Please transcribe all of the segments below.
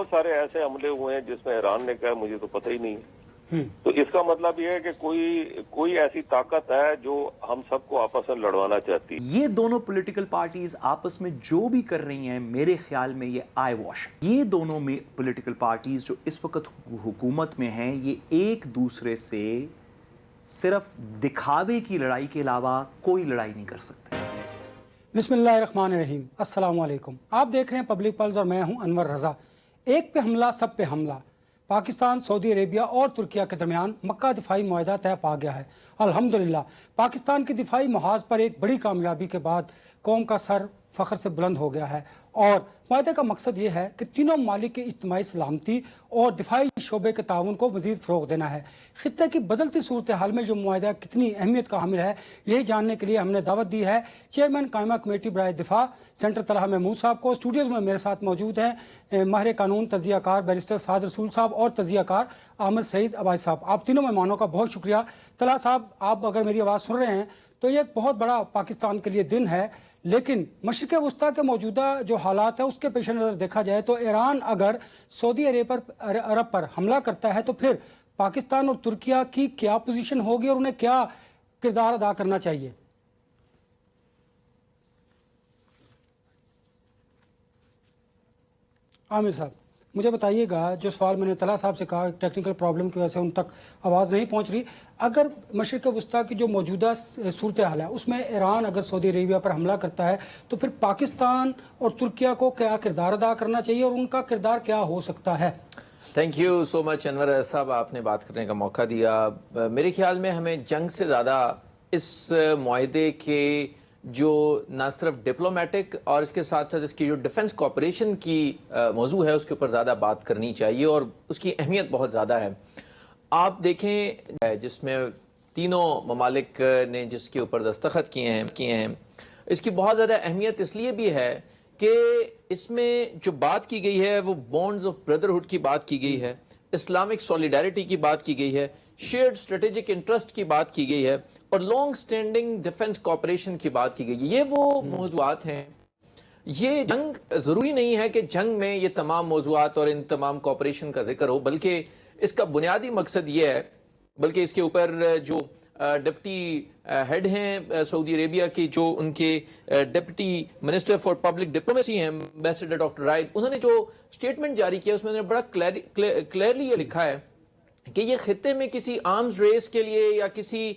بہت سارے ایسے حملے ہوئے ہیں جس میں ایران نے کہا مجھے تو پتہ ہی نہیں ہے. تو اس کا مطلب یہ ہے کہ کوئی ایسی طاقت ہے جو ہم سب کو آپس میں لڑوانا چاہتی ہے. یہ دونوں پولیٹیکل پارٹیز آپس میں جو بھی کر رہی ہیں میرے خیال میں یہ آئی واش. یہ دونوں میں پولیٹیکل پارٹیز جو اس وقت حکومت میں ہیں یہ ایک دوسرے سے صرف دکھاوے کی لڑائی کے علاوہ کوئی لڑائی نہیں کر سکتے. بسم اللہ الرحمن الرحیم. السلام علیکم. آپ دیکھ رہے ہیں پبلک پلس اور میں ہوں انور رضا. ایک پہ حملہ سب پہ حملہ. پاکستان، سعودی عربیہ اور ترکیہ کے درمیان مکہ دفاعی معاہدہ طے پا گیا ہے. الحمدللہ پاکستان کی دفاعی محاذ پر ایک بڑی کامیابی کے بعد قوم کا سر فخر سے بلند ہو گیا ہے، اور معاہدے کا مقصد یہ ہے کہ تینوں ممالک کی اجتماعی سلامتی اور دفاعی شعبے کے تعاون کو مزید فروغ دینا ہے. خطے کی بدلتی صورتحال میں جو معاہدہ کتنی اہمیت کا حامل ہے یہی جاننے کے لیے ہم نے دعوت دی ہے چیئرمین قائمہ کمیٹی برائے دفاع سینٹر طلحہ محمود صاحب کو. اسٹوڈیوز میں میرے ساتھ موجود ہیں ماہر قانون تجزیہ کار بیرسٹر سعد رسول صاحب اور تجزیہ کار احمد سعید عباس صاحب. آپ تینوں مہمانوں کا بہت شکریہ. طلحہ صاحب، آپ اگر میری آواز سن رہے ہیں تو یہ ایک بہت بڑا پاکستان کے لیے دن ہے، لیکن مشرق وسطیٰ کے موجودہ جو حالات ہیں اس کے پیش نظر دیکھا جائے تو ایران اگر سعودی عرب پر حملہ کرتا ہے تو پھر پاکستان اور ترکیہ کی کیا پوزیشن ہوگی اور انہیں کیا کردار ادا کرنا چاہیے؟ عامر صاحب مجھے بتائیے گا، جو سوال میں نے طلحہ صاحب سے کہا ٹیکنیکل پرابلم کی وجہ سے ان تک آواز نہیں پہنچ رہی، اگر مشرق وسطیٰ کی جو موجودہ صورتحال ہے اس میں ایران اگر سعودی عربیہ پر حملہ کرتا ہے تو پھر پاکستان اور ترکیہ کو کیا کردار ادا کرنا چاہیے اور ان کا کردار کیا ہو سکتا ہے؟ تھینک یو سو مچ انور صاحب، آپ نے بات کرنے کا موقع دیا. میرے خیال میں ہمیں جنگ سے زیادہ اس معاہدے کے جو نہ صرف ڈپلومیٹک اور اس کے ساتھ ساتھ اس کی جو ڈیفنس کوآپریشن کی موضوع ہے اس کے اوپر زیادہ بات کرنی چاہیے، اور اس کی اہمیت بہت زیادہ ہے. آپ دیکھیں جس میں تینوں ممالک نے جس کے اوپر دستخط کیے ہیں اس کی بہت زیادہ اہمیت اس لیے بھی ہے کہ اس میں جو بات کی گئی ہے وہ بونڈز آف بردرہڈ کی بات کی گئی ہے، اسلامک سولیڈیرٹی کی بات کی گئی ہے، شیئرڈ اسٹریٹجک انٹرسٹ کی بات کی گئی ہے، اور لانگ سٹینڈنگ ڈیفنس کوآپریشن کی بات کی گئی ہے. یہ وہ موضوعات ہیں. یہ جنگ ضروری نہیں ہے کہ جنگ میں یہ تمام موضوعات اور ان تمام کوآپریشن کا ذکر ہو، بلکہ اس کا بنیادی مقصد یہ ہے، بلکہ اس کے اوپر جو ڈپٹی ہیڈ ہیں سعودی عربیہ کی، جو ان کے deputy minister for public diplomacy ہیں ایمبیسڈر ڈاکٹر رائد، انہوں نے جو اسٹیٹمنٹ جاری کیا اس میں انہوں نے بڑا کلیئرلی یہ لکھا ہے کہ یہ خطے میں کسی آرمز ریس کے لیے یا کسی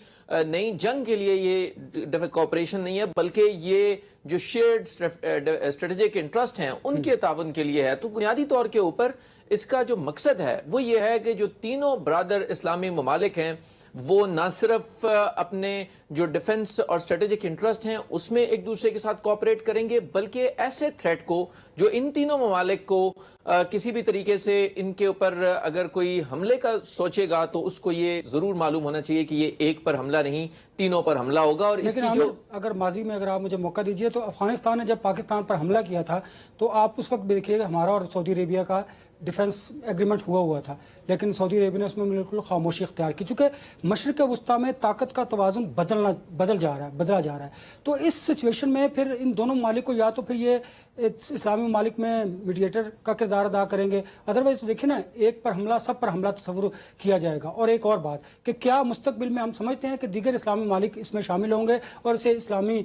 نئی جنگ کے لیے یہ کوآپریشن نہیں ہے، بلکہ یہ جو شیئرڈ اسٹریٹجک انٹرسٹ ہیں ان کے تعاون کے لیے ہے. تو بنیادی طور کے اوپر اس کا جو مقصد ہے وہ یہ ہے کہ جو تینوں برادر اسلامی ممالک ہیں وہ نہ صرف اپنے جو ڈیفنس اور اسٹریٹجک انٹرسٹ ہیں اس میں ایک دوسرے کے ساتھ کوآپریٹ کریں گے، بلکہ ایسے تھریٹ کو جو ان تینوں ممالک کو کسی بھی طریقے سے ان کے اوپر اگر کوئی حملے کا سوچے گا تو اس کو یہ ضرور معلوم ہونا چاہیے کہ یہ ایک پر حملہ نہیں، تینوں پر حملہ ہوگا. اور اس کی جو اگر ماضی میں اگر آپ مجھے موقع دیجئے تو افغانستان نے جب پاکستان پر حملہ کیا تھا تو آپ اس وقت بھی دیکھیے ہمارا اور سعودی عربیہ کا ڈیفنس ایگریمنٹ ہوا تھا، لیکن سعودی عربیہ نے اس میں بالکل خاموشی اختیار کی، چونکہ مشرق وسطیٰ میں طاقت کا توازن بدلا جا رہا ہے. تو اس سچویشن میں پھر ان دونوں ممالک کو یا تو پھر یہ اسلامی ممالک میں میڈیٹر کا کردار ادا کریں گے، ادروائز تو دیکھیں نا ایک پر حملہ سب پر حملہ تصور کیا جائے گا. اور ایک اور بات کہ کیا مستقبل میں ہم سمجھتے ہیں کہ دیگر اسلامی ممالک اس میں شامل ہوں گے اور اسے اسلامی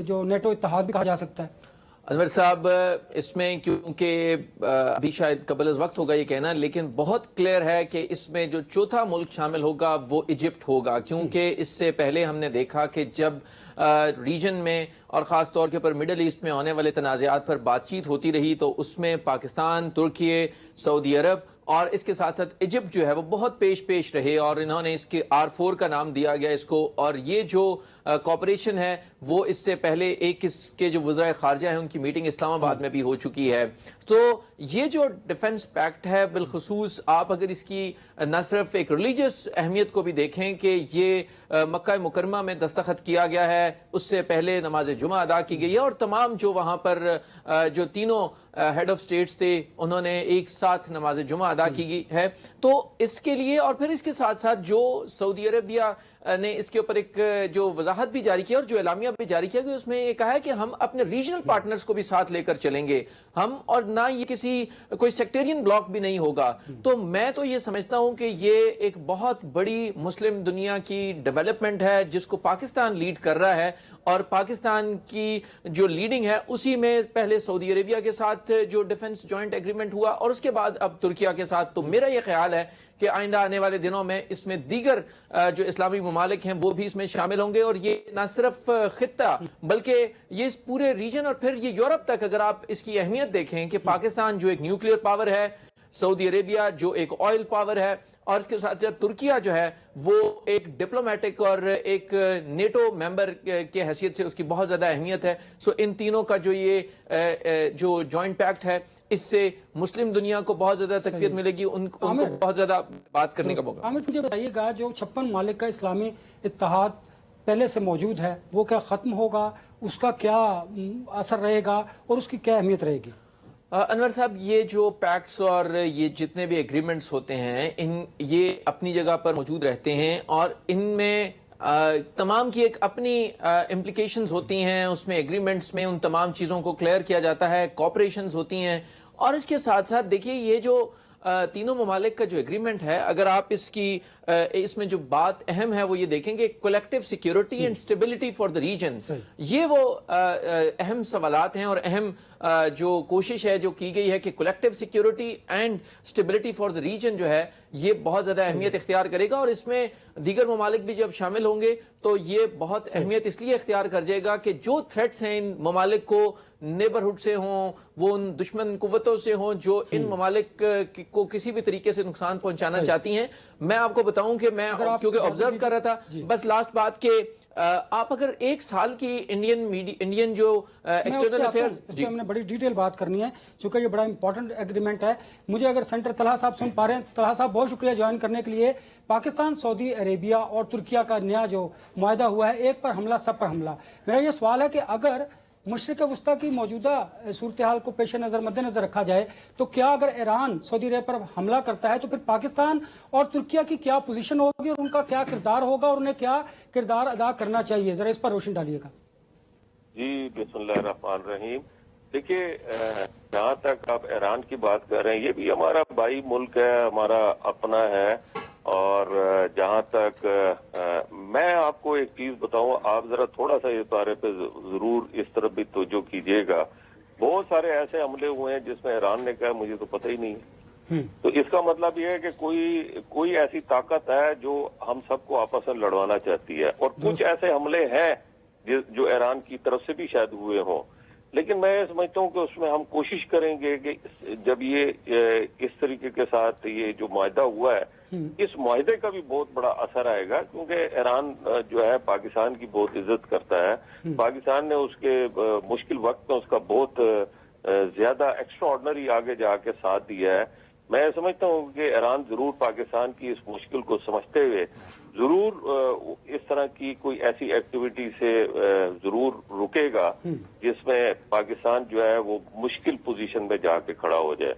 جو نیٹو اتحاد بھی کہا جا سکتا ہے؟ انور صاحب اس میں کیونکہ ابھی شاید قبل از وقت ہوگا یہ کہنا، لیکن بہت کلیئر ہے کہ اس میں جو چوتھا ملک شامل ہوگا وہ ایجپٹ ہوگا، کیونکہ اس سے پہلے ہم نے دیکھا کہ جب ریجن میں اور خاص طور کے پر مڈل ایسٹ میں ہونے والے تنازعات پر بات چیت ہوتی رہی تو اس میں پاکستان، ترکیہ، سعودی عرب اور اس کے ساتھ ساتھ ایجپٹ جو ہے وہ بہت پیش رہے، اور انہوں نے اس کے R4 کا نام دیا گیا اس کو. اور یہ جو کوآپریشن ہے وہ اس سے پہلے ایک اس کے جو وزرائے خارجہ ہیں ان کی میٹنگ اسلام آباد میں بھی ہو چکی ہے. تو یہ جو ڈیفنس پیکٹ ہے بالخصوص آپ اگر اس کی نہ صرف ایک ریلیجس اہمیت کو بھی دیکھیں کہ یہ مکہ مکرمہ میں دستخط کیا گیا ہے، اس سے پہلے نماز جمعہ ادا کی گئی ہے، اور تمام جو وہاں پر جو تینوں ہیڈ آف سٹیٹس تھے انہوں نے ایک ساتھ نماز جمعہ ادا کی گئی ہے. تو اس کے لیے اور پھر اس کے ساتھ ساتھ جو سعودی عربیہ نے اس کے اوپر ایک جو وضاحت بھی جاری کی اور جو اعلامیہ بھی جاری کیا گیا، اس میں یہ کہا ہے کہ ہم اپنے ریجنل پارٹنرز کو بھی ساتھ لے کر چلیں گے ہم، اور نہ یہ کسی کوئی سیکٹرین بلاک بھی نہیں ہوگا. تو میں تو یہ سمجھتا ہوں کہ یہ ایک بہت بڑی مسلم دنیا کی ڈیولپمنٹ ہے جس کو پاکستان لیڈ کر رہا ہے، اور پاکستان کی جو لیڈنگ ہے اسی میں پہلے سعودی عربیہ کے ساتھ جو ڈیفنس جوائنٹ ایگریمنٹ ہوا اور اس کے بعد اب ترکیہ کے ساتھ. تو میرا یہ خیال ہے کہ آئندہ آنے والے دنوں میں اس میں دیگر جو اسلامی ممالک ہیں وہ بھی اس میں شامل ہوں گے، اور یہ نہ صرف خطہ بلکہ یہ اس پورے ریجن اور پھر یہ یورپ تک اگر آپ اس کی اہمیت دیکھیں کہ پاکستان جو ایک نیوکلیئر پاور ہے، سعودی عربیہ جو ایک آئل پاور ہے، اور اس کے ساتھ ساتھ ترکیہ جو ہے وہ ایک ڈپلومیٹک اور ایک نیٹو ممبر کے حیثیت سے اس کی بہت زیادہ اہمیت ہے. سو ان تینوں کا جو یہ جو جوائنٹ پیکٹ ہے اس سے مسلم دنیا کو بہت زیادہ تقویت ملے گی، ان کو بہت زیادہ بات کرنے کا موقع. عامر مجھے بتائیے گا جو 56 ممالک کا اسلامی اتحاد پہلے سے موجود ہے وہ کیا ختم ہوگا، اس کا کیا اثر رہے گا اور اس کی کیا اہمیت رہے گی؟ انور صاحب، یہ جو پیکٹس اور یہ جتنے بھی ایگریمنٹس ہوتے ہیں یہ اپنی جگہ پر موجود رہتے ہیں، اور ان میں تمام کی ایک اپنی امپلیکیشنز ہوتی ہیں. اس میں ایگریمنٹس میں ان تمام چیزوں کو کلیئر کیا جاتا ہے، کوپریشنز ہوتی ہیں. اور اس کے ساتھ ساتھ دیکھیے یہ جو تینوں ممالک کا جو ایگریمنٹ ہے، اگر آپ اس میں جو بات اہم ہے وہ یہ دیکھیں گے collective security and stability for the region, یہ وہ اہم سوالات ہیں اور اہم جو کوشش ہے جو کی گئی ہے کہ collective security and stability for the region جو ہے یہ بہت زیادہ اہمیت اختیار کرے گا. اور اس میں دیگر ممالک بھی جب شامل ہوں گے تو یہ بہت اہمیت اس لیے اختیار کر جائے گا کہ جو تھریٹس ہیں ان ممالک کو نیبرہڈ سے ہوں، وہ ان دشمن قوتوں سے ہوں جو ان ممالک کو کسی بھی طریقے سے نقصان پہنچانا چاہتی ہیں. میں آپ کو بتاؤں کہ میں کیونکہ آبزرو کر رہا تھا، بس لاسٹ بات کہ آپ اگر ایک سال کی انڈین جو ایکسٹرنل افیئرز، اس پہ ہم نے بڑی ڈیٹیل بات کرنی ہے چونکہ یہ بڑا امپورٹنٹ ایگریمنٹ ہے. مجھے اگر سینٹر طلحہ صاحب سن پا رہے ہیں، طلحہ صاحب بہت شکریہ جوائن کرنے کے لیے. پاکستان، سعودی عربیہ اور ترکیہ کا نیا جو معاہدہ ہوا ہے، ایک پر حملہ سب پر حملہ، میرا یہ سوال ہے کہ اگر مشرق وسطیٰ کی موجودہ صورتحال کو پیش نظر مد نظر رکھا جائے تو کیا اگر ایران سعودی عرب پر حملہ کرتا ہے تو پھر پاکستان اور ترکیہ کی کیا پوزیشن ہوگی اور ان کا کیا کردار ہوگا اور انہیں کیا کردار ادا کرنا چاہیے؟ ذرا اس پر روشن ڈالیے گا. جی بسم اللہ الرحمن الرحیم. دیکھیے جہاں تک آپ ایران کی بات کر رہے ہیں، یہ بھی ہمارا بھائی ملک ہے، ہمارا اپنا ہے. اور جہاں تک میں آپ کو ایک چیز بتاؤں، آپ ذرا تھوڑا سا اس بارے پہ ضرور اس طرف بھی توجہ کیجیے گا. بہت سارے ایسے حملے ہوئے ہیں جس میں ایران نے کہا مجھے تو پتہ ہی نہیں ہے. تو اس کا مطلب یہ ہے کہ کوئی ایسی طاقت ہے جو ہم سب کو آپس میں لڑوانا چاہتی ہے، اور کچھ ایسے حملے ہیں جو ایران کی طرف سے بھی شاید ہوئے ہوں. لیکن میں سمجھتا ہوں کہ اس میں ہم کوشش کریں گے کہ جب یہ اس طریقے کے ساتھ یہ جو معاہدہ ہوا ہے، اس معاہدے کا بھی بہت بڑا اثر آئے گا، کیونکہ ایران جو ہے پاکستان کی بہت عزت کرتا ہے. پاکستان نے اس کے مشکل وقت میں اس کا بہت زیادہ ایکسٹرا آرڈنری آگے جا کے ساتھ دیا ہے. میں سمجھتا ہوں کہ ایران ضرور پاکستان کی اس مشکل کو سمجھتے ہوئے ضرور اس طرح کی کوئی ایسی ایکٹیویٹی سے ضرور رکے گا جس میں پاکستان جو ہے وہ مشکل پوزیشن میں جا کے کھڑا ہو جائے.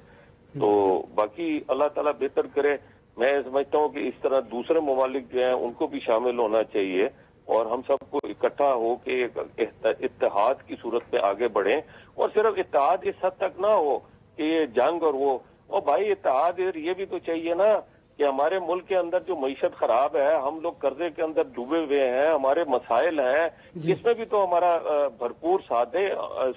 تو باقی اللہ تعالیٰ بہتر کرے. میں سمجھتا ہوں کہ اس طرح دوسرے ممالک جو ہیں ان کو بھی شامل ہونا چاہیے، اور ہم سب کو اکٹھا ہو کے ایک اتحاد کی صورت میں آگے بڑھیں. اور صرف اتحاد اس حد تک نہ ہو کہ یہ جنگ اور بھائی اتحاد یہ بھی تو چاہیے نا کہ ہمارے ملک کے اندر جو معیشت خراب ہے، ہم لوگ قرضے کے اندر ڈوبے ہوئے ہیں، ہمارے مسائل ہیں، اس میں بھی تو ہمارا بھرپور ساتھ دے.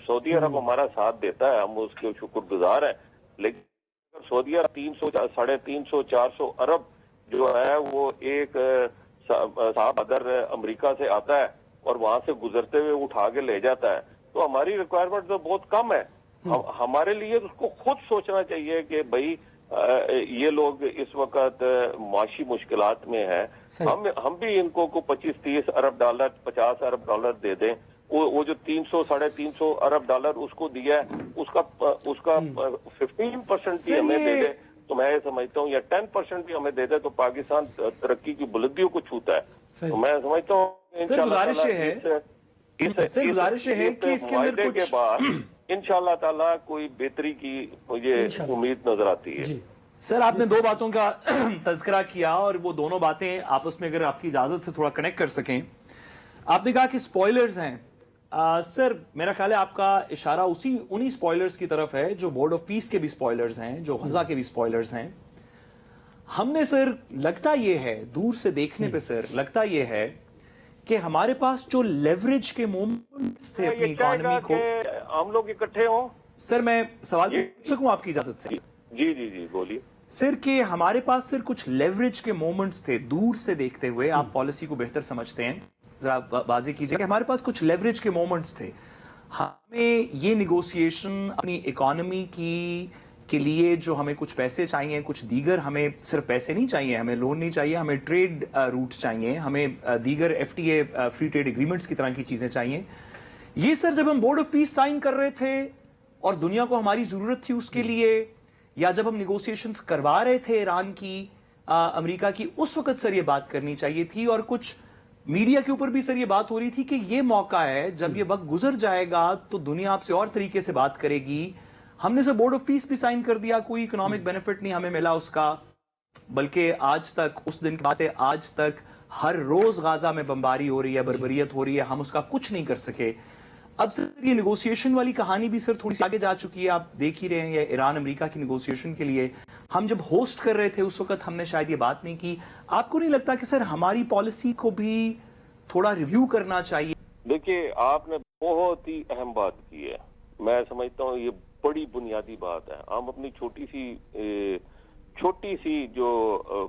سعودی عرب ہمارا ساتھ دیتا ہے، ہم اس کے شکر گزار ہیں. لیکن سعودی عرب 300 400 ارب جو ہے وہ ایک صاحب اگر امریکہ سے آتا ہے اور وہاں سے گزرتے ہوئے اٹھا کے لے جاتا ہے، تو ہماری ریکوائرمنٹ تو بہت کم ہے. ہمارے لیے اس کو خود سوچنا چاہیے کہ بھائی یہ لوگ اس وقت معاشی مشکلات میں ہیں، ہم بھی ان کو 25-30 ارب ڈالر 50 ارب ڈالر دے دیں. وہ جو 300-350 ارب ڈالر اس کو دیا ہے، اس کا 15% بھی ہمیں دے دے تو میں سمجھتا ہوں، یا 10% بھی ہمیں دے دے تو پاکستان ترقی کی بلندیوں کو چھوتا ہے. تو میں سمجھتا ہوں گزارش ہے کہ اس کے اندر کے بعد انشاءاللہ تعالیٰ کوئی بہتری کی مجھے امید نظر آتی ہے. سر آپ نے دو باتوں کا تذکرہ کیا اور وہ دونوں باتیں آپس میں اگر آپ کی اجازت سے تھوڑا کنیکٹ کر سکیں. آپ نے کہا کہ سپوائلرز ہیں. سر میرا خیال ہے آپ کا اشارہ انہی سپوائلرز کی طرف ہے جو بورڈ آف پیس کے بھی سپوائلرز ہیں, جو غزہ کے بھی سپوائلرز ہیں. ہم نے سر لگتا یہ ہے دور سے دیکھنے پہ سر لگتا یہ ہے کہ ہمارے پاس جو لیوریج کے مومنٹس تھے اپنی اکانومی کو, ہم لوگ اکٹھے ہوں. سر میں سوال پوچھ سکوں آپ کی اجازت سے؟ جی جی جی بولیے. سر کہ ہمارے پاس سر کچھ لیوریج کے مومنٹس تھے دور سے دیکھتے ہوئے, آپ پالیسی کو بہتر سمجھتے ہیں, ذرا واضح کیجئے کہ ہمارے پاس کچھ لیوریج کے مومنٹس تھے. ہمیں یہ نیگوسیشن اپنی اکانومی کے لیے جو ہمیں کچھ پیسے چاہیے, کچھ دیگر ہمیں صرف پیسے نہیں چاہیے, ہمیں لون نہیں چاہیے, ہمیں ٹریڈ روٹس چاہیے, ہمیں دیگر FTA فری ٹریڈ ایگریمنٹس کی طرح کی چیزیں چاہیے. یہ سر جب ہم بورڈ آف پیس سائن کر رہے تھے اور دنیا کو ہماری ضرورت تھی اس کے لیے, یا جب ہم نیگوسیشنز کروا رہے تھے ایران کی امریکہ کی, اس وقت سر یہ بات کرنی چاہیے تھی. اور کچھ میڈیا کے اوپر بھی سر یہ بات ہو رہی تھی کہ یہ موقع ہے, جب یہ وقت گزر جائے گا تو دنیا آپ سے اور طریقے سے بات کرے گی. ہم نے سر بورڈ آف پیس بھی سائن کر دیا, کوئی اکنامک بینیفٹ نہیں ہمیں ملا اس کا, بلکہ آج تک اس دن کے بعد سے آج تک ہر روز غزہ میں بمباری ہو رہی ہے, بربریت ہو رہی ہے, ہم اس کا کچھ نہیں کر سکے. اب سر یہ نیگوسیشن والی کہانی بھی سر تھوڑی سی آگے جا چکی ہے, آپ دیکھ ہی رہے ہیں. یہ ایران امریکہ کی نیگوسیشن کے لیے ہم جب ہوسٹ کر رہے تھے اس وقت ہم نے شاید یہ بات نہیں کی. آپ کو نہیں لگتا کہ سر ہماری پالیسی کو بھی تھوڑا ریویو کرنا چاہیے؟ دیکھیے آپ نے بہت ہی اہم بات کی ہے, میں سمجھتا ہوں یہ بڑی بنیادی بات ہے. ہم اپنی چھوٹی سی جو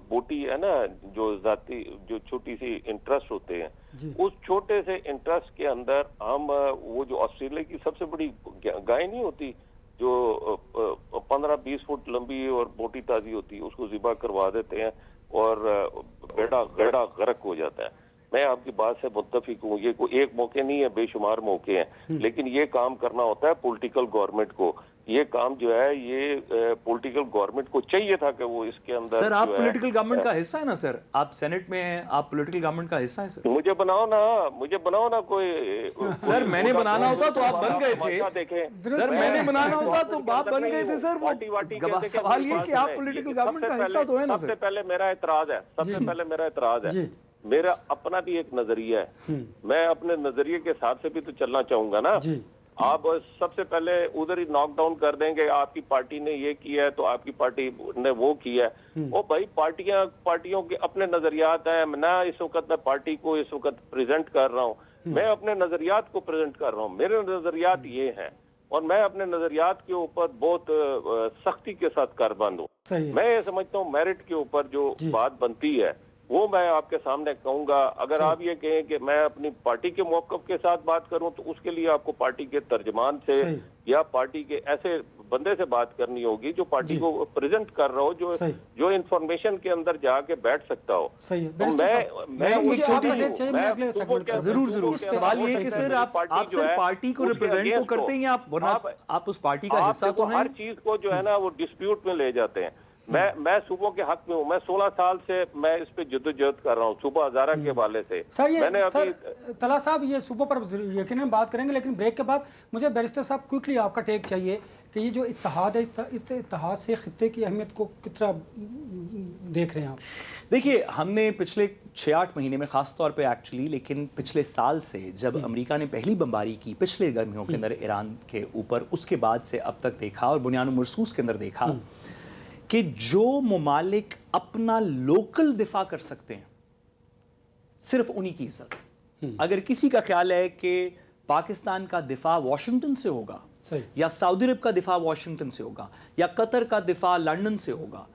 بوٹی ہے نا, جو ذاتی جو چھوٹی سی انٹرسٹ ہوتے ہیں, اس چھوٹے سے انٹرسٹ کے اندر ہم وہ جو آسٹریلیا کی سب سے بڑی گائے نہیں ہوتی جو 15-20 فٹ لمبی اور بوٹی تازی ہوتی ہے, اس کو ذبح کروا دیتے ہیں اور بیڑا غرق ہو جاتا ہے. میں آپ کی بات سے متفق ہوں, یہ کوئی ایک موقع نہیں ہے, بے شمار موقع ہیں, لیکن یہ کام کرنا ہوتا ہے پولیٹیکل گورنمنٹ کو. یہ کام جو ہے یہ پولیٹیکل گورنمنٹ کو چاہیے تھا کہ وہ اس کے اندر. سر آپ پولیٹیکل گورنمنٹ کا حصہ ہے نا سر, آپ سینٹ میں ہیں, آپ پولیٹیکل گورنمنٹ کا حصہ ہے سر. مجھے بناؤ نا کوئی. سر میں نے بنانا ہوتا تو آپ بن گئے تھے. سر میں نے بنانا ہوتا تو آپ بن گئے تھے. سر وہ سوال یہ کہ آپ پولیٹیکل گورنمنٹ کا حصہ تو ہے نا سر. سب سے پہلے میرا اعتراض ہے, میرا اپنا بھی ایک نظریہ ہے, میں اپنے نظریے کے حساب سے بھی تو چلنا چاہوں گا نا. آپ سب سے پہلے ادھر ہی ناک ڈاؤن کر دیں گے, آپ کی پارٹی نے یہ کیا ہے تو آپ کی پارٹی نے وہ کیا ہے. وہ بھائی پارٹیوں کے اپنے نظریات ہیں. نہ اس وقت میں پارٹی کو اس وقت پریزنٹ کر رہا ہوں, میں اپنے نظریات کو پریزنٹ کر رہا ہوں. میرے نظریات یہ ہیں اور میں اپنے نظریات کے اوپر بہت سختی کے ساتھ کاربند ہوں. میں یہ سمجھتا ہوں میرٹ کے اوپر جو بات بنتی ہے وہ میں آپ کے سامنے کہوں گا. اگر آپ یہ کہیں کہ میں اپنی پارٹی کے موقف کے ساتھ بات کروں تو اس کے لیے آپ کو پارٹی کے ترجمان سے یا پارٹی کے ایسے بندے سے بات کرنی ہوگی جو پارٹی کو پریزنٹ کر رہا ہو, جو انفارمیشن کے اندر جا کے بیٹھ سکتا ہو. ضرور سوال یہ کہ سر آپ صرف پارٹی کو ریپرزینٹ تو کرتے ہیں, آپ اس پارٹی کا حصہ تو ہیں. ہر چیز کو جو ہے نا وہ ڈسپیوٹ میں لے جاتے ہیں. میں صوبوں کے حق میں ہوں. میں 16 سال سے میں اس پہ جدوجہد کر رہا ہوں صوبہ ہزارہ کے حوالے سے. سر طلحہ صاحب یہ صوبوں پر یقیناً بات کریں گے, لیکن بریک کے بعد مجھے بیرسٹر صاحب کوئکلی آپ کا ٹیک چاہیے کہ یہ جو اتحاد ہے, اس اتحاد سے خطے کی اہمیت کو کتنا دیکھ رہے ہیں آپ؟ دیکھیے ہم نے پچھلے 6-8 مہینے میں خاص طور پہ ایکچولی, لیکن پچھلے سال سے جب امریکہ نے پہلی بمباری کی پچھلے گرمیوں کے اندر ایران کے اوپر, اس کے بعد سے اب تک دیکھا اور بنیاد مرصوص کے اندر دیکھا کہ جو ممالک اپنا لوکل دفاع کر سکتے ہیں صرف انہی کی عزت. اگر کسی کا خیال ہے کہ پاکستان کا دفاع واشنگٹن سے ہوگا یا سعودی عرب کا دفاع واشنگٹن سے ہوگا یا قطر کا دفاع لندن سے ہوگا,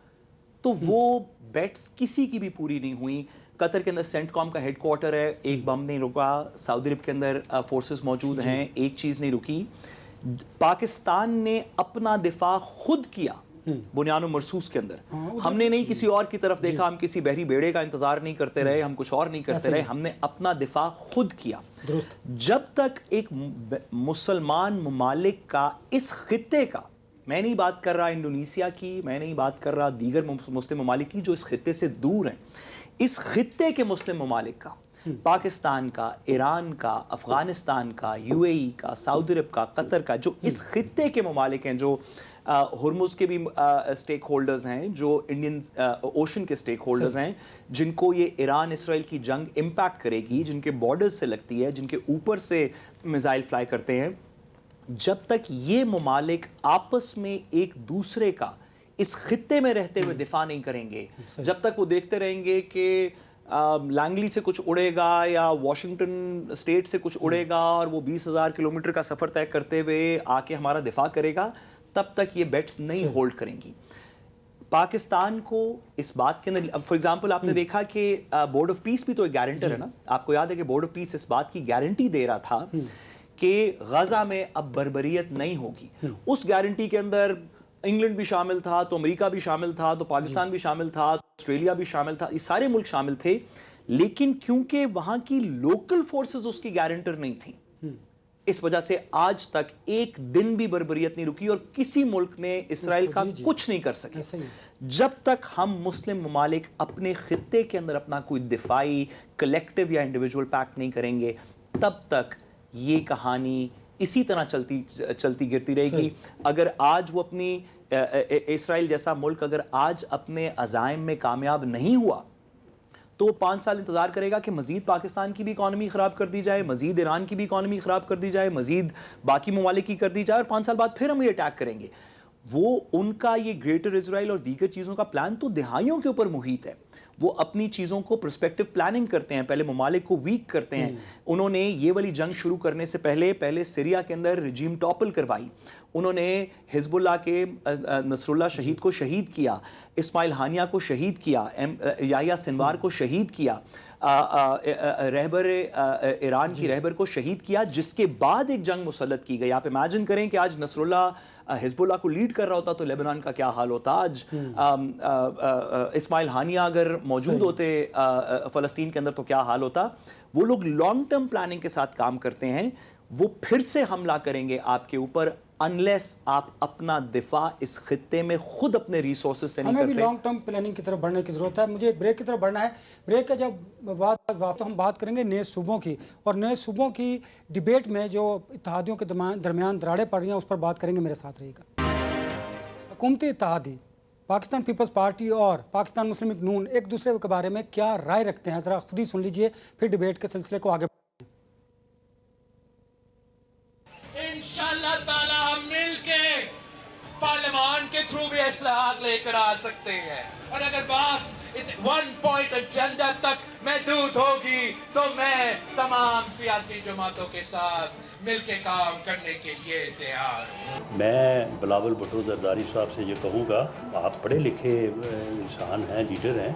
تو وہ بیٹس کسی کی بھی پوری نہیں ہوئی. قطر کے اندر سینٹ کام کا ہیڈ کوارٹر ہے, ایک بم نہیں رکا. سعودی عرب کے اندر فورسز موجود ہیں, ایک چیز نہیں رکی. پاکستان نے اپنا دفاع خود کیا بنیاد مرصوص کے اندر. ہم نے نہیں کسی اور کی طرف دیکھا, ہم کسی بحری بیڑے کا انتظار نہیں کرتے رہے, ہم کچھ اور نہیں کرتے رہے, ہم نے اپنا دفاع خود کیا. جب تک ایک مسلمان ممالک کا اس خطے کا, میں نہیں بات کر رہا انڈونیسیا کی, میں نہیں بات کر رہا دیگر مسلم ممالک کی جو اس خطے سے دور ہیں, اس خطے کے مسلم ممالک کا, پاکستان کا, ایران کا, افغانستان کا, UAE کا, سعودی عرب کا, قطر کا, جو اس خطے کے ممالک ہیں, جو ہرمز کے بھی اسٹیک ہولڈرز ہیں جو انڈین اوشن کے اسٹیک ہولڈرز ہیں جن کو یہ ایران اسرائیل کی جنگ امپیکٹ کرے گی, جن کے بارڈرز سے لگتی ہے, جن کے اوپر سے میزائل فلائی کرتے ہیں. جب تک یہ ممالک آپس میں ایک دوسرے کا اس خطے میں رہتے ہوئے دفاع نہیں کریں گے, جب تک وہ دیکھتے رہیں گے کہ لانگلی سے کچھ اڑے گا یا واشنگٹن اسٹیٹ سے کچھ اڑے گا اور وہ 20,000 کلومیٹر کا سفر طے کرتے ہوئے آ کے ہمارا دفاع کرے گا, تب تک یہ بیٹس نہیں ہولڈ کریں گی. پاکستان کو اس بات کے اندر فار ایگزامپل آپ نے دیکھا کہ بورڈ آف پیس بھی تو ایک گارنٹر ہے نا. آپ کو یاد ہے کہ بورڈ آف پیس اس بات کی گارنٹی دے رہا تھا کہ غزہ میں اب بربریت نہیں ہوگی. اس گارنٹی کے اندر انگلینڈ بھی شامل تھا, تو امریکہ بھی شامل تھا, تو پاکستان بھی شامل تھا, آسٹریلیا بھی شامل تھا, یہ سارے ملک شامل تھے. لیکن کیونکہ وہاں کی لوکل فورسز اس کی گارنٹر نہیں تھیں, اس وجہ سے آج تک ایک دن بھی بربریت نہیں رکی اور کسی ملک نے اسرائیل کا کچھ نہیں کر سکے. جب تک ہم مسلم ممالک اپنے خطے کے اندر اپنا کوئی دفاعی کلیکٹیو یا انڈیویجول پیکٹ نہیں کریں گے, تب تک یہ کہانی اسی طرح چلتی گرتی رہے گی. اگر آج وہ اپنی اسرائیل جیسا ملک اگر آج اپنے عزائم میں کامیاب نہیں ہوا تو 5 سال انتظار کرے گا کہ مزید پاکستان کی بھی اکانومی خراب کر دی جائے, مزید ایران کی بھی اکانومی خراب کر دی جائے, مزید باقی ممالک کی کر دی جائے, اور 5 سال بعد پھر ہم یہ اٹیک کریں گے. وہ ان کا یہ گریٹر اسرائیل اور دیگر چیزوں کا پلان تو دہائیوں کے اوپر محیط ہے. وہ اپنی چیزوں کو پرسپیکٹو پلاننگ کرتے ہیں, پہلے ممالک کو ویک کرتے ہیں. انہوں نے یہ والی جنگ شروع کرنے سے پہلے سیریا کے اندر رجیم ٹاپل کروائی, انہوں نے حزب اللہ کے نصر اللہ شہید کو شہید کیا, اسماعیل ہانیہ کو شہید کیا, یحییٰ سنوار کو شہید کیا, رہبر ایران کی رہبر کو شہید کیا, جس کے بعد ایک جنگ مسلط کی گئی. آپ امیجن کریں کہ آج نصر اللہ حزب اللہ کو لیڈ کر رہا ہوتا تو لیبنان کا کیا حال ہوتا. آج اسماعیل ہانیہ اگر موجود ہوتے فلسطین کے اندر تو کیا حال ہوتا. وہ لوگ لانگ ٹرم پلاننگ کے ساتھ کام کرتے ہیں. وہ پھر سے حملہ کریں گے آپ کے اوپر انلیس آپ اپنا دفاع اس خطے میں خود اپنے ریسورسز سے نہیں کرتے. ہمیں بھی لانگ ٹرم پلاننگ کی طرف بڑھنے کی ضرورت ہے. مجھے بریک کی طرف بڑھنا ہے. بریک کا جب تو ہم بات کریں گے نئے صوبوں کی, اور نئے صوبوں کی ڈیبیٹ میں جو اتحادیوں کے درمیان دراڑیں پڑ رہی ہیں اس پر بات کریں گے. میرے ساتھ رہیے گا. حکومتی اتحادی پاکستان پیپلز پارٹی اور پاکستان مسلم لیگ نون ایک دوسرے کے بارے میں کیا رائے رکھتے ہیں, ذرا خود ہی سن لیجئے, پھر ڈیبیٹ کے سلسلے کو آگے. انشاءاللہ تعالی ہم مل کے پارلیمان کے تھرو بھی اصلاحات لے کر آ سکتے ہیں. اور اگر بات اس 1 پوائنٹ ایجنڈا تک محدود ہوگی تو میں تمام سیاسی جماعتوں کے ساتھ مل کے کام کرنے کے لیے تیار ہوں. میں بلاول بھٹو زرداری صاحب سے یہ کہوں گا, آپ پڑھے لکھے انسان ہیں, لیڈر ہیں,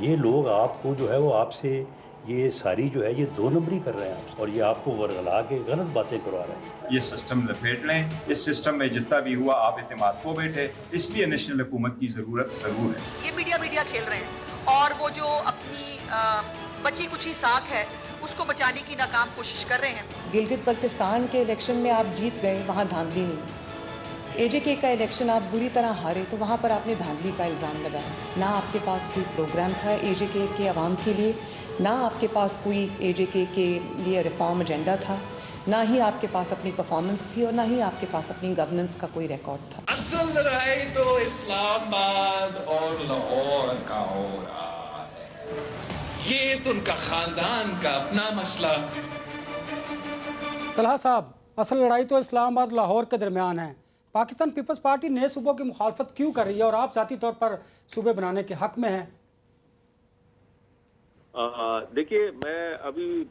یہ لوگ آپ کو جو ہے وہ آپ سے یہ ساری جو ہے یہ 2 نمبری کر رہے ہیں اور یہ آپ کو ورغلا کے غلط باتیں کروا رہے ہیں. یہ سسٹم لپیٹ لیں. اس سسٹم میں جتنا بھی ہوا آپ اعتماد کو بیٹھے, اس لیے نیشنل حکومت کی ضرورت ضرور ہے. یہ میڈیا کھیل رہے ہیں اور وہ جو اپنی بچی کچھی ساکھ ہے اس کو بچانے کی ناکام کوشش کر رہے ہیں. گلگت بلتستان کے الیکشن میں آپ جیت گئے, وہاں دھاندلی نہیں. اے جے کے کا الیکشن آپ بری طرح ہارے تو وہاں پر آپ نے دھاندلی کا الزام لگایا. نہ آپ کے پاس کوئی پروگرام تھا اے جے کے عوام کے لیے, نہ آپ کے پاس کوئی اے جے کے لیے ریفارم ایجنڈا تھا, نہ ہی آپ کے پاس اپنی پرفارمنس تھی, اور نہ ہی آپ کے پاس اپنی گورننس کا کوئی ریکارڈ تھا. اصل لڑائی تو اسلام آباد اور لاہور کا ہو رہا ہے. یہ تو ان کا خاندان کا اپنا مسئلہ. طلحہ صاحب, اصل لڑائی تو اسلام آباد لاہور کے درمیان ہے. پاکستان پیپلز پارٹی نئے صوبوں کی مخالفت کیوں کر رہی ہے, اور آپ ذاتی طور پر صوبے بنانے کے حق میں ہیں؟ دیکھیے, میں ابھی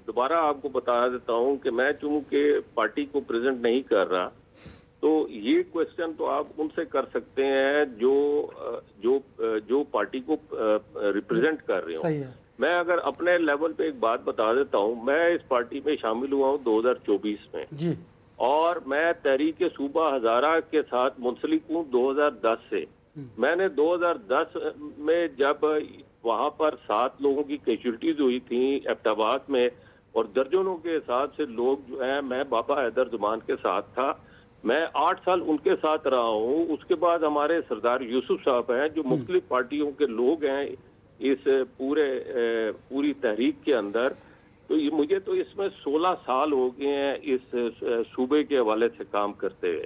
دوبارہ آپ کو بتا دیتا ہوں کہ میں چونکہ پارٹی کو پریزنٹ نہیں کر رہا, تو یہ کوشچن تو آپ ان سے کر سکتے ہیں جو پارٹی کو ریپرزینٹ کر رہے ہوں. میں اگر اپنے لیول پہ ایک بات بتا دیتا ہوں, میں اس پارٹی میں شامل ہوا ہوں 2024 میں جی, اور میں تحریک صوبہ ہزارہ کے ساتھ منسلک ہوں 2010 سے. میں نے 2010 میں جب وہاں پر 7 لوگوں کی کیجولٹیز ہوئی تھیں ایبٹ آباد میں, اور درجنوں کے حساب سے لوگ جو ہیں, میں بابا حیدر زمان کے ساتھ تھا, میں 8 سال ان کے ساتھ رہا ہوں. اس کے بعد ہمارے سردار یوسف صاحب ہیں جو مختلف پارٹیوں کے لوگ ہیں اس پوری تحریک کے اندر. تو مجھے تو اس میں 16 سال ہو گئے ہیں اس صوبے کے حوالے سے کام کرتے ہوئے.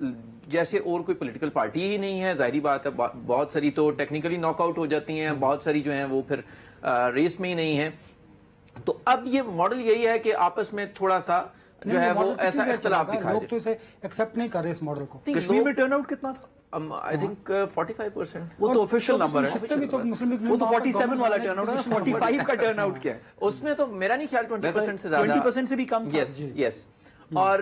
جیسے اور کوئی پولیٹیکل پارٹی ہی نہیں ہے. ظاہری بات ہے بہت ساری تو ٹیکنیکلی ناک آؤٹ ہو جاتی ہیں, بہت ساری جو ہیں وہ پھر ریس میں ہی نہیں ہیں. تو اب یہ ماڈل یہی ہے کہ آپس میں تھوڑا سا جو ہے وہ ایسا اختلاف دکھا لوگ تو اسے ایکسیپٹ نہیں کر رہے اس ماڈل کو. کشمیر میں ٹرن آؤٹ کتنا تھا؟ I think 45%. وہ تو آفیشیل نمبر ہے, وہ تو 47 والا ٹرن آؤٹ ہے, 45 کا ٹرن آؤٹ کیا ہے اس میں؟ تو میرا نہیں خیال 20% سے زیادہ, 20% سے بھی کم تھا. یس. اور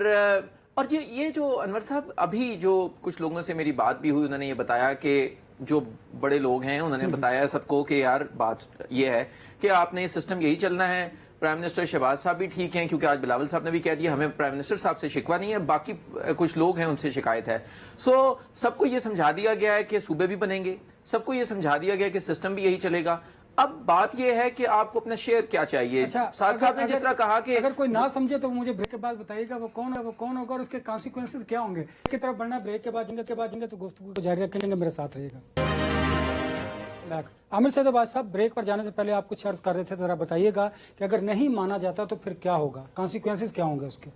یہ جو انور صاحب ابھی جو کچھ لوگوں سے میری بات بھی ہوئی, انہوں نے یہ بتایا کہ جو بڑے لوگ ہیں انہوں نے بتایا سب کو کہ یار بات یہ ہے کہ آپ نے سسٹم یہی چلنا ہے. پرائم منسٹر شہباز صاحب بھی ٹھیک ہیں, کیونکہ آج بلاول صاحب نے بھی کہہ دیا ہمیں پرائم منسٹر صاحب سے شکوہ نہیں ہے, باقی کچھ لوگ ہیں ان سے شکایت ہے. سو سب کو یہ سمجھا دیا گیا ہے کہ صوبے بھی بنیں گے, سب کو یہ سمجھا دیا گیا کہ سسٹم بھی یہی چلے گا. اب بات یہ ہے کہ آپ کو اپنا شیئر کیا چاہیے. ساتھ صاحب نے جس طرح کہا کہ اگر کوئی نہ سمجھے تو مجھے بریک کے بعد بتائیے گا وہ کون ہوگا اور اس کے کانسیکوینسز کیا ہوں گے. کی طرف بڑھنا بریک کے بعد جنگے تو گفتگو کو جاری رکھیں گے, میرے ساتھ رہیے گا. عامر سید عباس صاحب, بریک پر جانے سے پہلے آپ کچھ عرض کر رہے تھے, ذرا بتائیے گا کہ اگر نہیں مانا جاتا تو پھر کیا ہوگا, کانسیکوینسز کیا ہوں گے اس کے.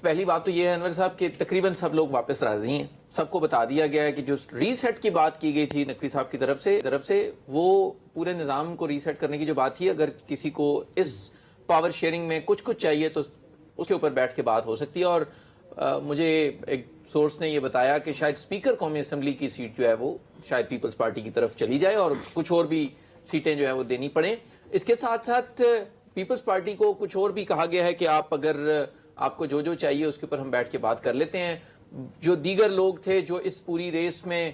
پہلی بات تو یہ ہے انور صاحب کہ تقریباً سب لوگ واپس راضی ہیں. سب کو بتا دیا گیا ہے کہ جو ریسیٹ کی بات کی گئی تھی نقوی صاحب کی طرف سے وہ پورے نظام کو ریسیٹ کرنے کی جو بات تھی, اگر کسی کو اس پاور شیئرنگ میں کچھ چاہیے تو اس کے اوپر بیٹھ کے بات ہو سکتی ہے. اور مجھے ایک سورس نے یہ بتایا کہ شاید اسپیکر قومی اسمبلی کی سیٹ جو ہے وہ شاید پیپلز پارٹی کی طرف چلی جائے اور کچھ اور بھی سیٹیں جو ہے وہ دینی پڑیں. اس کے ساتھ ساتھ پیپلز پارٹی کو کچھ اور بھی کہا گیا ہے کہ آپ کو جو چاہیے اس کے اوپر ہم بیٹھ کے بات کر لیتے ہیں. جو دیگر لوگ تھے جو اس پوری ریس میں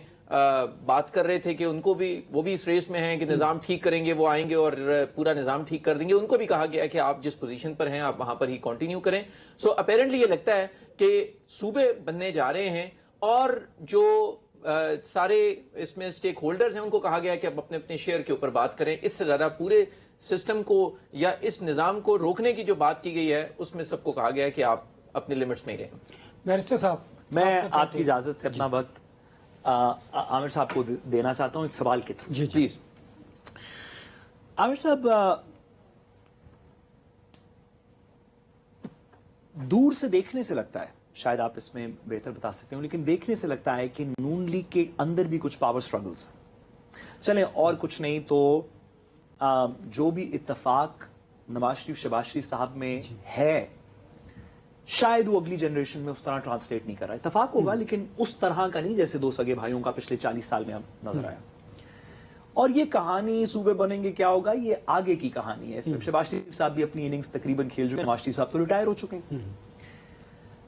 بات کر رہے تھے کہ ان کو بھی, وہ بھی اس ریس میں ہیں کہ نظام ٹھیک کریں گے, وہ آئیں گے اور پورا نظام ٹھیک کر دیں گے, ان کو بھی کہا گیا کہ آپ جس پوزیشن پر ہیں آپ وہاں پر ہی کنٹینیو کریں. سو اپیرنٹلی یہ لگتا ہے کہ صوبے بننے جا رہے ہیں اور جو سارے اس میں اسٹیک ہولڈرز ہیں ان کو کہا گیا کہ اب اپنے اپنے شیئر کے اوپر بات کریں. اس سے زیادہ پورے سسٹم کو یا اس نظام کو روکنے کی جو بات کی گئی ہے اس میں سب کو کہا گیا ہے کہ آپ اپنے لیمٹس میں ہی رہیں. بیرسٹر صاحب, میں آپ کی اجازت سے اپنا وقت عامر صاحب کو دینا چاہتا ہوں ایک سوال کے تھرو. G please. عامر صاحب, دور سے دیکھنے سے لگتا ہے, شاید آپ اس میں بہتر بتا سکتے ہوں, لیکن دیکھنے سے لگتا ہے کہ نون لیگ کے اندر بھی کچھ پاور سٹرگلز ہیں. چلیں اور کچھ نہیں تو جو بھی اتفاق نواز شریف شہباز شریف صاحب میں ہے شاید وہ اگلی جنریشن میں اس طرح ٹرانسلیٹ نہیں کر رہا. اتفاق ہوگا لیکن اس طرح کا نہیں جیسے دو سگے بھائیوں کا پچھلے 40 سال میں اب نظر آیا. اور یہ کہانی صوبے بنیں گے کیا ہوگا, یہ آگے کی کہانی ہے. اس میں شہباز شریف صاحب بھی اپنی اننگز تقریباً کھیل چکے ہیں, نواز شریف صاحب تو ریٹائر ہو چکے ہیں.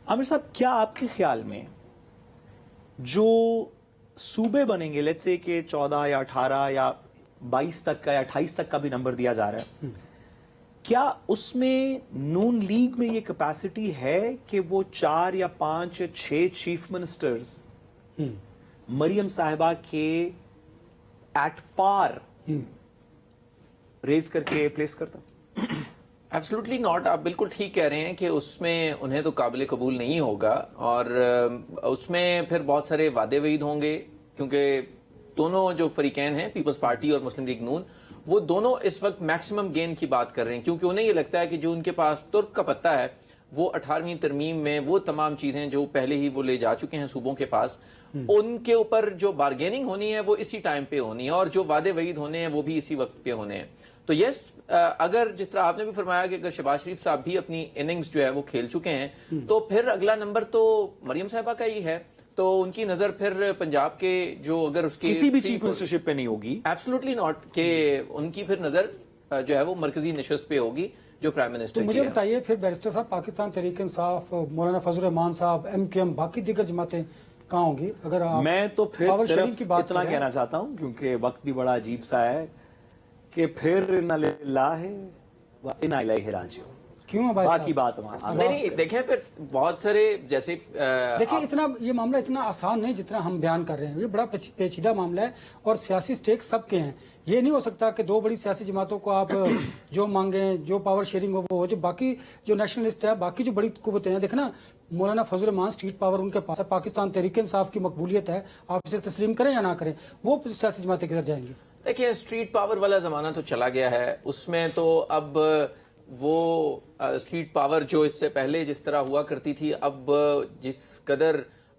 عامر صاحب, کیا آپ کے خیال میں جو صوبے بنیں گے, لیٹس سے کہ 14 یا 18 یا 22 تک کا یا 28 تک کا بھی نمبر دیا جا رہا ہے, کیا اس میں نون لیگ میں یہ کیپیسٹی ہے کہ وہ 4 یا 5 یا 6 چیف منسٹرز مریم صاحبہ کے ایٹ پار ریز کر کے پلیس کرتا؟ Absolutely not. آپ بالکل ٹھیک کہہ رہے ہیں کہ اس میں انہیں تو قابل قبول نہیں ہوگا اور اس میں پھر بہت سارے وعدے وعید ہوں گے, کیونکہ دونوں جو فریقین ہیں پیپلز پارٹی اور مسلم لیگ نون, وہ دونوں اس وقت میکسیمم گین کی بات کر رہے ہیں, کیونکہ انہیں یہ لگتا ہے کہ جو ان کے پاس ترک کا پتہ ہے وہ 18ویں ترمیم میں وہ تمام چیزیں جو پہلے ہی وہ لے جا چکے ہیں صوبوں کے پاس, ان کے اوپر جو بارگیننگ ہونی ہے وہ اسی ٹائم پہ ہونی ہے اور جو وعدے وعید ہونے ہیں وہ بھی اسی وقت پہ ہونے ہیں. تو یس, اگر جس طرح آپ نے بھی فرمایا کہ اگر شہباز شریف صاحب بھی اپنی اننگز جو ہے وہ کھیل چکے ہیں تو پھر اگلا نمبر تو مریم صاحبہ کا ہی ہے. تو ان کی نظر پھر پنجاب کے جو اگر اس کی کسی بھی چیف منسٹرشپ پہ نہیں ہوگی, ایبسلوٹلی ناٹ, کہ ان کی پھر نظر جو ہے وہ مرکزی نشست پہ ہوگی جو پرائم منسٹر. مجھے بتائیے پھر بیرسٹر صاحب, پاکستان تحریک انصاف, مولانا فضل الرحمان صاحب, ایم باقی دیگر جماعتیں کہاں ہوں گی؟ اگر میں تو پھر صرف اتنا کہنا چاہتا ہوں کیونکہ وقت بھی بڑا عجیب سا ہے کہ پھر انا للہ و انا الیہ راجعون. کیوں باقی بات وہاں نہیں دیکھیں, پھر بہت سارے جیسے دیکھیں اتنا یہ معاملہ اتنا آسان نہیں جتنا ہم بیان کر رہے ہیں. یہ بڑا پیچیدہ معاملہ ہے اور سیاسی سٹیک سب کے ہیں. یہ نہیں ہو سکتا کہ دو بڑی سیاسی جماعتوں کو آپ جو مانگیں, جو پاور شیئرنگ ہو وہ, جو باقی جو نیشنلسٹ ہے, باقی جو بڑی قوتیں ہیں, دیکھنا مولانا فضل الرحمان اسٹریٹ پاور ان کے پاس ہے, پاکستان تحریک انصاف کی مقبولیت ہے, آپ اسے تسلیم کریں یا نہ کریں, وہ سیاسی جماعتیں کدھر جائیں گی؟ دیکھیں اسٹریٹ پاور والا زمانہ تو چلا گیا ہے, اس میں تو اب وہ اسٹریٹ پاور جو اس سے پہلے جس طرح ہوا کرتی تھی, اب جس قدر